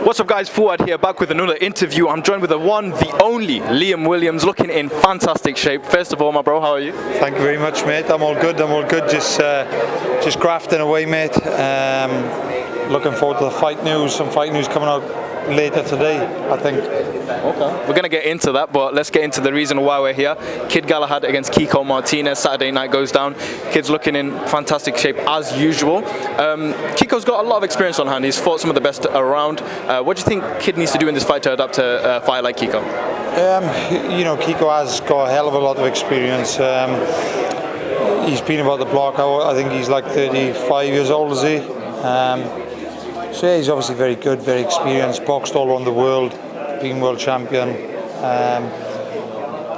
What's up guys, Fuad here, back with another interview. I'm joined with the one, the only Liam Williams, looking in fantastic shape. First of all, my bro, how are you? Thank you very much, mate. I'm all good, just grafting away, mate. Looking forward to the fight news. Some fight news coming out later today, I think. Okay. We're going to get into that, but let's get into the reason why we're here. Kid Galahad against Kiko Martinez. Saturday night goes down. Kid's looking in fantastic shape as usual. Kiko's got a lot of experience on hand. He's fought some of the best around. What do you think Kid needs to do in this fight to adapt to a fight like Kiko? Kiko has got a hell of a lot of experience. He's been about the block. I think he's like 35 years old, is he? So yeah, he's obviously very good, very experienced, boxed all around the world, being world champion.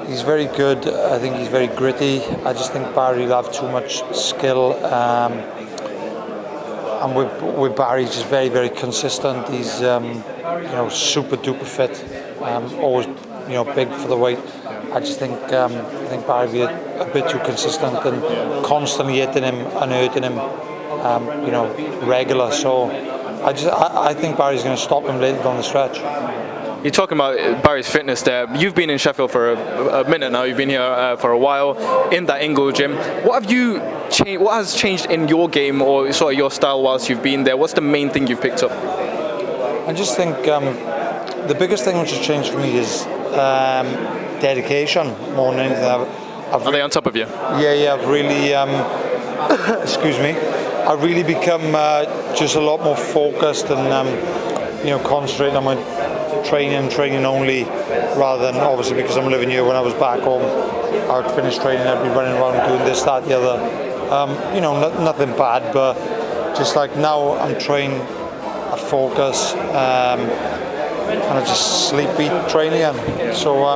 He's very good. I think he's very gritty. I just think Barry will have too much skill. And with Barry, he's just very, very consistent. He's super duper fit. Always big for the weight. I just think Barry will be a bit too consistent and constantly hitting him and hurting him. Regular. So I think Barry's going to stop him later down the stretch. You're talking about Barry's fitness there. You've been in Sheffield for a minute now. You've been here for a while in that Ingle gym. What has changed in your game or sort of your style whilst you've been there? What's the main thing you've picked up? I just think the biggest thing which has changed for me is dedication more than anything. Are they on top of you? Yeah. I've really, excuse me. I've really become just a lot more focused and concentrating on my training only, rather than obviously because I'm living here. When I was back home, I would finish training, I'd be running around doing this, that, the other. Nothing bad, but just like now I'm training, I focus, and I just sleep, eat, train again. So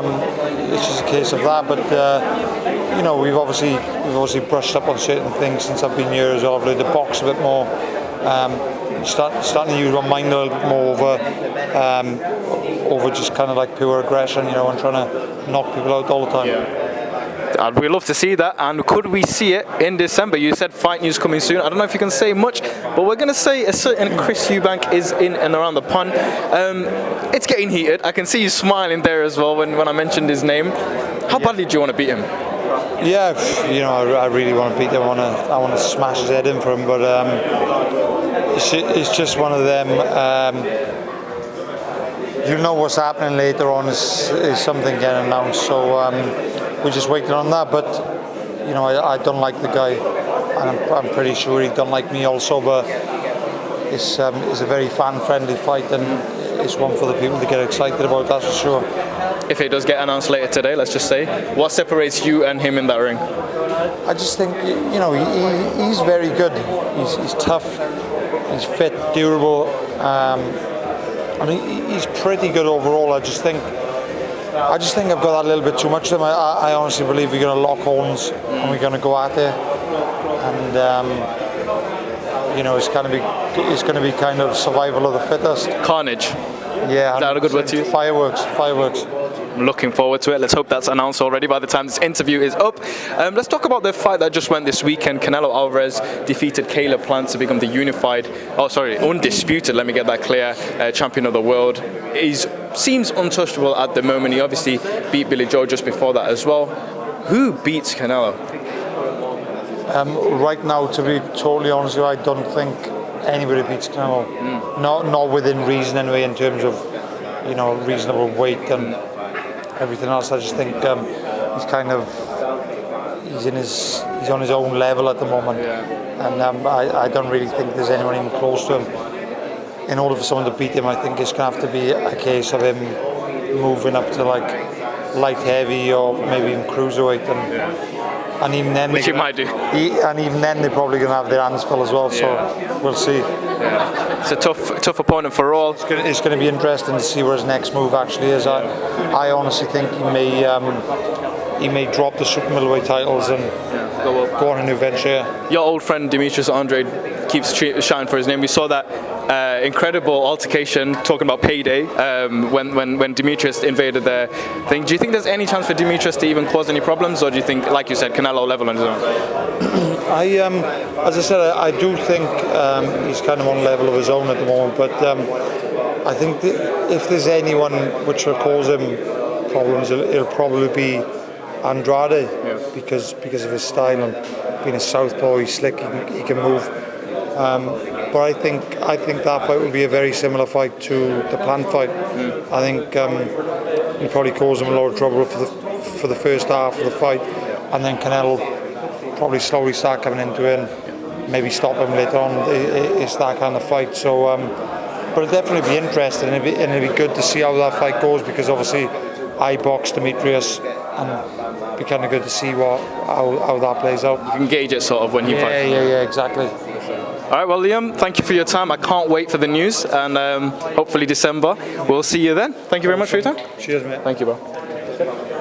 it's just a case of that. But we've obviously brushed up on certain things since I've been here as well. I've learned to box a bit more. Starting to use my mind a little bit more over just kind of like pure aggression, and trying to knock people out all the time. Yeah. And we'd love to see that. And could we see it in December? You said fight news coming soon. I don't know if you can say much, but we're going to say a certain Chris Eubank is in and around the pond. It's getting heated. I can see you smiling there as well when I mentioned his name. How badly do you want to beat him? Yeah, I really want to beat him. I want to smash his head in for him, but it's just one of them. You'll know what's happening later on is something getting announced. So we're just waiting on that. But I don't like the guy, and I'm pretty sure he don't like me also. But it's a very fan-friendly fight, and it's one for the people to get excited about. That's for sure. If it does get announced later today, let's just say, what separates you and him in that ring? I just think he's very good. He's tough. He's fit, durable. He's pretty good overall. I just think I've got that a little bit too much of him. I honestly believe we're going to lock horns and we're going to go at it. And it's going to be kind of survival of the fittest. Carnage. Yeah. Is that a good word to use? Fireworks. I'm looking forward to it. Let's hope that's announced already by the time this interview is up. Let's talk about the fight that just went this weekend. Canelo Alvarez defeated Caleb Plant to become the undisputed, let me get that clear, champion of the world. He seems untouchable at the moment. He obviously beat Billy Joe just before that as well. Who beats Canelo? Right now, to be totally honest with you, I don't think anybody beats Canelo. Not within reason anyway, in terms of reasonable weight and everything else. I just think he's on his own level at the moment, and I don't really think there's anyone even close to him. In order for someone to beat him, I think it's going to have to be a case of him moving up to like light heavy or maybe even cruiserweight, and even then, which he might do. And even then, they're probably going to have their hands full as well. So we'll see. Yeah. It's a tough opponent for all. It's going to be interesting to see where his next move actually is. I honestly think he may drop the super middleweight titles and go on a new venture. Your old friend Demetrius Andrade keeps shouting for his name. We saw that incredible altercation talking about payday when Demetrius invaded their thing. Do you think there's any chance for Demetrius to even cause any problems, or do you think, like you said, Canelo level on his own? As I said, I do think he's kind of on level of his own at the moment, but I think that if there's anyone which will cause him problems, it'll probably be Andrade, because of his style and being a southpaw, he's slick, he can move. But I think that fight will be a very similar fight to the planned fight. I think he'll probably cause him a lot of trouble for the first half of the fight, and then Canelo probably slowly start coming into it and maybe stop him later on. It's that kind of fight. So, but it'll definitely be interesting, and it'll be good to see how that fight goes, because obviously I boxed Demetrius, and it'll be kind of good to see how that plays out. You can gauge it sort of when he fights. Yeah, exactly. All right, well, Liam, thank you for your time. I can't wait for the news, and hopefully December. We'll see you then. Thank you very much for your time. Cheers, mate. Thank you, bro.